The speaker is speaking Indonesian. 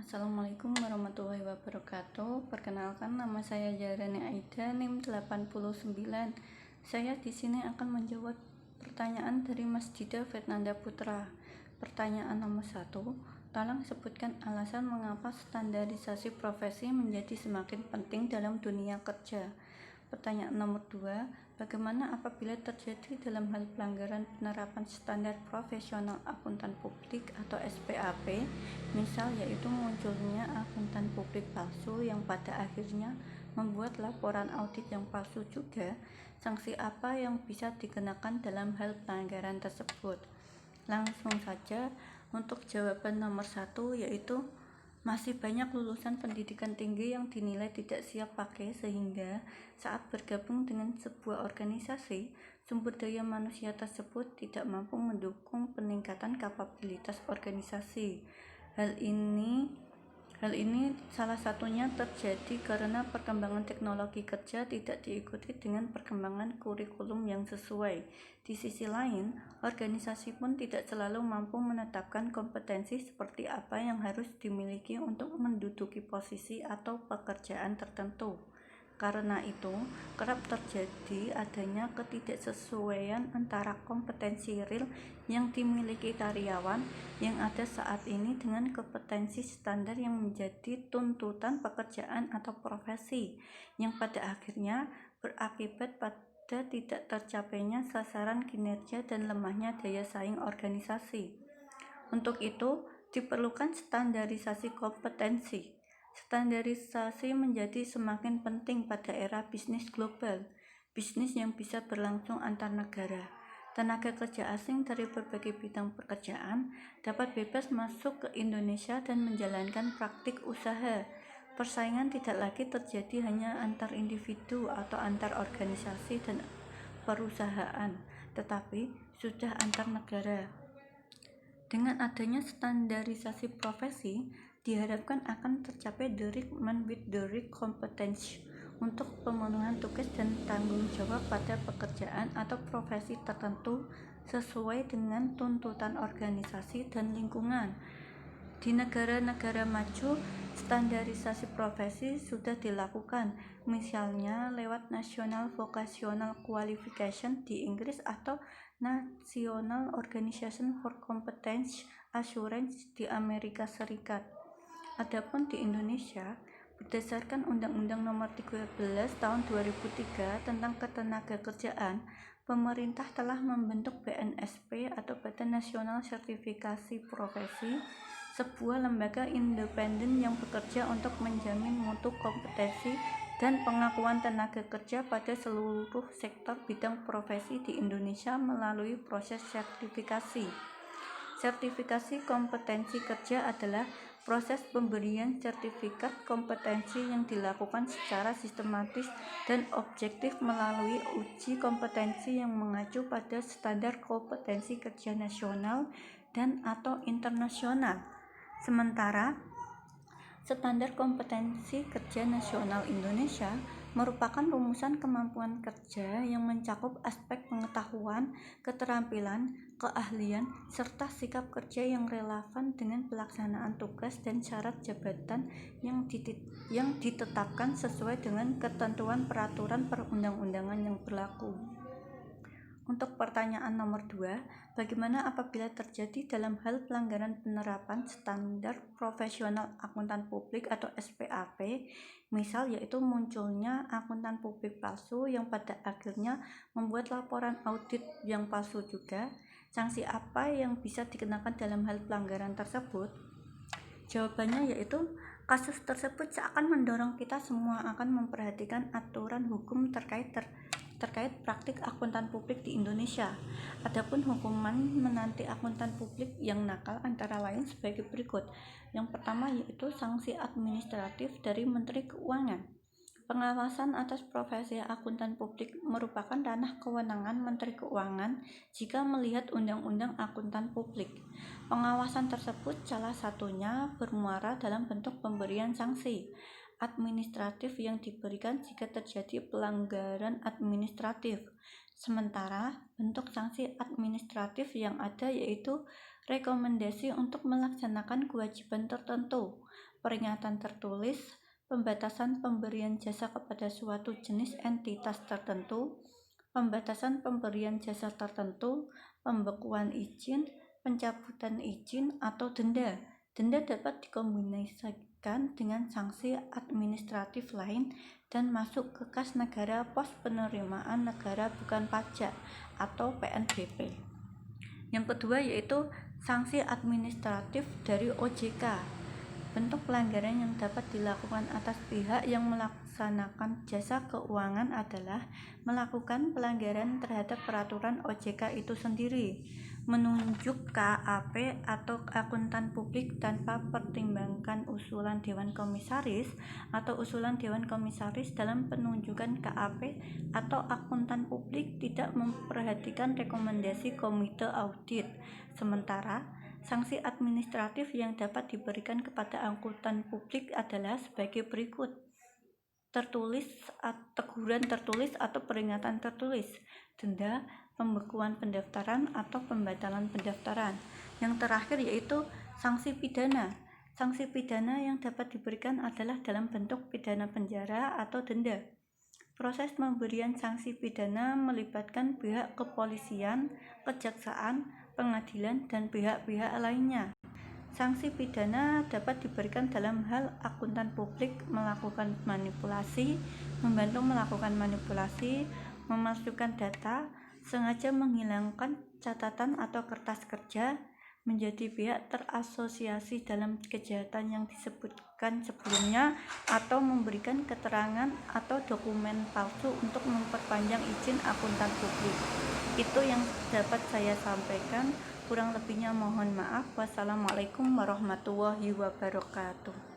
Assalamualaikum warahmatullahi wabarakatuh. Perkenalkan, nama saya Jarani Aida, NIM 89. Saya di sini akan menjawab pertanyaan dari Mas Dida Fernanda Putra. Pertanyaan nomor 1, tolong sebutkan alasan mengapa standarisasi profesi menjadi semakin penting dalam dunia kerja. Pertanyaan nomor 2, bagaimana apabila terjadi dalam hal pelanggaran penerapan standar profesional akuntan publik atau SPAP, misal yaitu munculnya akuntan publik palsu yang pada akhirnya membuat laporan audit yang palsu juga, sanksi apa yang bisa dikenakan dalam hal pelanggaran tersebut? Langsung saja untuk jawaban nomor 1, yaitu masih banyak lulusan pendidikan tinggi yang dinilai tidak siap pakai, sehingga saat bergabung dengan sebuah organisasi, sumber daya manusia tersebut tidak mampu mendukung peningkatan kapabilitas organisasi. Hal ini salah satunya terjadi karena perkembangan teknologi kerja tidak diikuti dengan perkembangan kurikulum yang sesuai. Di sisi lain, organisasi pun tidak selalu mampu menetapkan kompetensi seperti apa yang harus dimiliki untuk menduduki posisi atau pekerjaan tertentu. Karena itu, kerap terjadi adanya ketidaksesuaian antara kompetensi real yang dimiliki karyawan yang ada saat ini dengan kompetensi standar yang menjadi tuntutan pekerjaan atau profesi, yang pada akhirnya berakibat pada tidak tercapainya sasaran kinerja dan lemahnya daya saing organisasi. Untuk itu, diperlukan standarisasi kompetensi. Standarisasi menjadi semakin penting pada era bisnis global, bisnis yang bisa berlangsung antar negara. Tenaga kerja asing dari berbagai bidang pekerjaan dapat bebas masuk ke Indonesia dan menjalankan praktik usaha. Persaingan tidak lagi terjadi hanya antar individu atau antar organisasi dan perusahaan, tetapi sudah antar negara. Dengan adanya standarisasi profesi, diharapkan akan tercapai the right man with the right competence untuk pemenuhan tugas dan tanggung jawab pada pekerjaan atau profesi tertentu sesuai dengan tuntutan organisasi dan lingkungan. Di negara-negara maju, standarisasi profesi sudah dilakukan, misalnya lewat National Vocational Qualification di Inggris atau National Organization for Competence Assurance di Amerika Serikat. Adapun di Indonesia, berdasarkan Undang-Undang Nomor 13 Tahun 2003 tentang Ketenagakerjaan, pemerintah telah membentuk BNSP atau Badan Nasional Sertifikasi Profesi, sebuah lembaga independen yang bekerja untuk menjamin mutu kompetensi dan pengakuan tenaga kerja pada seluruh sektor bidang profesi di Indonesia melalui proses sertifikasi. Sertifikasi kompetensi kerja adalah proses pemberian sertifikat kompetensi yang dilakukan secara sistematis dan objektif melalui uji kompetensi yang mengacu pada standar kompetensi kerja nasional dan atau internasional. Sementara standar kompetensi kerja nasional Indonesia merupakan rumusan kemampuan kerja yang mencakup aspek pengetahuan, keterampilan, keahlian, serta sikap kerja yang relevan dengan pelaksanaan tugas dan syarat jabatan yang ditetapkan sesuai dengan ketentuan peraturan perundang-undangan yang berlaku. Untuk pertanyaan nomor 2, bagaimana apabila terjadi dalam hal pelanggaran penerapan standar profesional akuntan publik atau SPAP, misal yaitu munculnya akuntan publik palsu yang pada akhirnya membuat laporan audit yang palsu juga, sanksi apa yang bisa dikenakan dalam hal pelanggaran tersebut? Jawabannya yaitu kasus tersebut seakan mendorong kita semua akan memperhatikan aturan hukum terkait praktik akuntan publik di Indonesia. Adapun hukuman menanti akuntan publik yang nakal antara lain sebagai berikut. Yang pertama yaitu sanksi administratif dari Menteri Keuangan. Pengawasan atas profesi akuntan publik merupakan ranah kewenangan Menteri Keuangan jika melihat Undang-Undang Akuntan Publik. Pengawasan tersebut salah satunya bermuara dalam bentuk pemberian sanksi administratif yang diberikan jika terjadi pelanggaran administratif. Sementara bentuk sanksi administratif yang ada yaitu rekomendasi untuk melaksanakan kewajiban tertentu. peringatan tertulis, pembatasan pemberian jasa kepada suatu jenis entitas tertentu, pembatasan pemberian jasa tertentu, pembekuan izin, pencabutan izin, atau denda. Denda dapat dikombinasikan dengan sanksi administratif lain dan masuk ke kas negara pos penerimaan negara bukan pajak atau PNBP. Yang kedua yaitu sanksi administratif dari OJK. Bentuk pelanggaran yang dapat dilakukan atas pihak yang melaksanakan jasa keuangan adalah melakukan pelanggaran terhadap peraturan OJK itu sendiri, menunjuk KAP atau akuntan publik tanpa pertimbangkan usulan Dewan Komisaris atau usulan Dewan Komisaris dalam penunjukan KAP atau akuntan publik tidak memperhatikan rekomendasi Komite Audit. Sementara sanksi administratif yang dapat diberikan kepada akuntan publik adalah sebagai berikut: teguran tertulis atau peringatan tertulis, denda, pembekuan pendaftaran atau pembatalan pendaftaran. Yang terakhir yaitu sanksi pidana. Sanksi pidana yang dapat diberikan adalah dalam bentuk pidana penjara atau denda. Proses pemberian sanksi pidana melibatkan pihak kepolisian, kejaksaan, pengadilan, dan pihak-pihak lainnya. Sanksi pidana dapat diberikan dalam hal akuntan publik melakukan manipulasi, membantu melakukan manipulasi, memasukkan data, sengaja menghilangkan catatan atau kertas kerja, menjadi pihak terasosiasi dalam kejahatan yang disebutkan sebelumnya, atau memberikan keterangan atau dokumen palsu untuk memperpanjang izin akuntan publik. Itu yang dapat saya sampaikan. Kurang lebihnya mohon maaf. Wassalamualaikum warahmatullahi wabarakatuh.